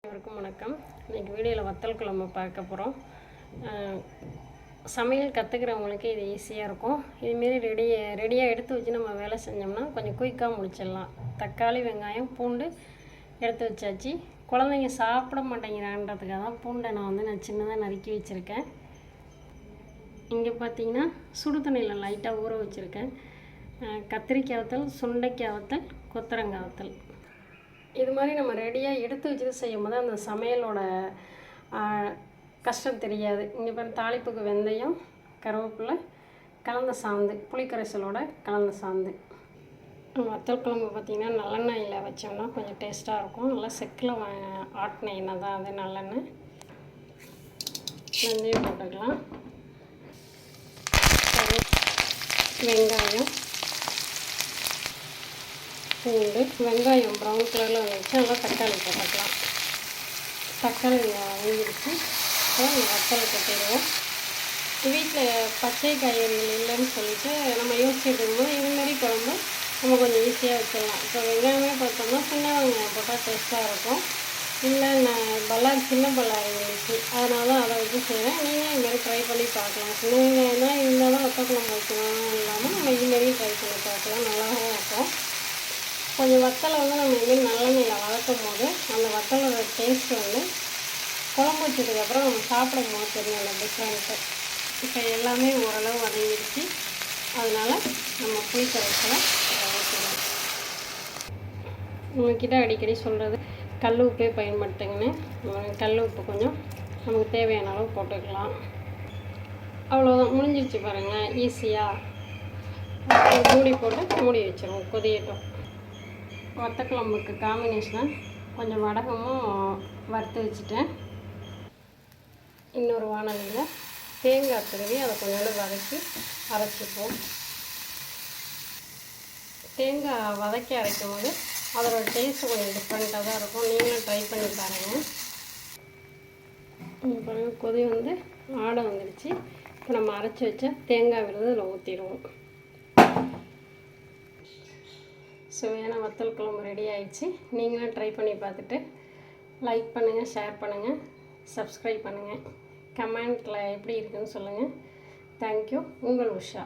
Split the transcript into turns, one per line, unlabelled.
அனைவருக்கும் வணக்கம். இன்றைக்கி வீடியோவில் வத்தல் குழம்பு பார்க்க போகிறோம். சமையல் கற்றுக்கிறவங்களுக்கு இது ஈஸியாக இருக்கும். இதுமாரி ரெடியாக எடுத்து வச்சு நம்ம வேலை செஞ்சோம்னா கொஞ்சம் குயிக்காக முடிச்சிடலாம். தக்காளி, வெங்காயம், பூண்டு எடுத்து வச்சாச்சு. குழந்தைங்க சாப்பிட மாட்டேங்கிறான்றதுக்காக தான் பூண்டை நான் சின்னதாக நறுக்கி வச்சுருக்கேன். இங்கே பார்த்தீங்கன்னா சுடு தண்ணியில் லைட்டாக ஊற வச்சுருக்கேன். கத்திரிக்காய் வத்தல், சுண்டைக்காய் வத்தல், கொத்தரங்காய் வத்தல். இது மாதிரி நம்ம ரெடியாக எடுத்து வச்சுட்டு செய்யும் போது அந்த சமையலோட கஷ்டம் தெரியாது. இங்கே பாரு, தாளிப்புக்கு வெந்தயம், கருவேப்பிலை, கலந்த சாந்து, புளிக்கரைசலோட கலந்த சாந்து. வத்தல் குழம்பு பார்த்திங்கன்னா நல்லெண்ணெயில் வச்சோம்னா கொஞ்சம் டேஸ்ட்டாக இருக்கும். நல்லா செக்கில் ஆட்டின எண்ணெய் தான் அது, நல்லெண்ணெய். வெந்தயம் போட்டுக்கலாம், வெங்காயம், பூண்டு. வெங்காயம் ப்ரௌன் கலரில் வந்துச்சு. நல்லா தக்காளி போட்டுக்கலாம். தக்காளி வந்துடுச்சு. அப்புறம் வத்தலை கொட்டிடுவோம். வீட்டில் பச்சை காய்கறிகள் இல்லைன்னு சொல்லிட்டு நம்ம யோசிச்சுட்டு இருக்கும்போது இதுமாரி குழம்பு நம்ம கொஞ்சம் ஈஸியாக வச்சிடலாம். இப்போ வெங்காயமே பார்த்தோம்னா சின்ன வெங்காயம் போட்டால் டேஸ்ட்டாக இருக்கும். இல்லை நான் சின்ன பல்லாரி இருந்துச்சு, அதனால தான் அதை வச்சு செய்கிறேன். நீங்கள் இதுமாரி ட்ரை பண்ணி பார்க்கலாம். சின்ன வெங்காயம் தான் இருந்தால் தான் வத்தல் குழம்பு வைக்கணும் இல்லாமல் நம்ம இதுமாரி ட்ரை பண்ணி பார்க்கலாம். நல்லாவும் இருக்கும். கொஞ்சம் வத்தலை நம்ம இதுமாரி நல்லெண்ணெயில் வளர்க்கும் போது அந்த வத்தலோட டேஸ்ட்டு குழம்பு வச்சதுக்கப்புறம் நம்ம சாப்பிடும் போது தெரியும் அந்த டிஃப்ரெண்ட்டு. இப்போ எல்லாமே ஓரளவு வதங்கிடுச்சு. அதனால் நம்ம புளிக்கரைசலை ஊற்றிடுவோம். உங்கள்கிட்ட அடிக்கடி சொல்கிறது கல் உப்பே பயன்படுத்துங்கன்னு. கல் உப்பு கொஞ்சம் நமக்கு தேவையான அளவு போட்டுக்கலாம். அவ்வளோதான், முடிஞ்சிடுச்சு பாருங்கள். ஈஸியாக மூடி போட்டு மூடி வச்சிருவோம், கொதியட்டும். வத்தக்குழம்புக்கு காம்பினேஷனாக கொஞ்சம் வடகமும் வறுத்து வச்சுட்டேன். இன்னொரு வானலியில் தேங்காய் துருவி அதை கொஞ்சம் வதக்கி அரைச்சிப்போம். தேங்காய் வதக்கி அரைக்கும் போது அதோட டேஸ்ட்டு கொஞ்சம் டிஃப்ரெண்ட்டாக தான் இருக்கும். நீங்களும் ட்ரை பண்ணி பாருங்கள். பாருங்கள், கொதி ஆடை வந்துடுச்சு. இப்போ நம்ம அரைச்சி வச்ச தேங்காய் விழுது அதில் ஊற்றிடுவோம். சுவையான வத்தல் குழம்பு ரெடி ஆயிடுச்சு. நீங்களும் ட்ரை பண்ணி பார்த்துட்டு லைக் பண்ணுங்கள், ஷேர் பண்ணுங்கள், சப்ஸ்கிரைப் பண்ணுங்கள். கமெண்ட்டில் எப்படி இருக்குதுன்னு சொல்லுங்கள். தேங்க்யூ. உங்கள் உஷா.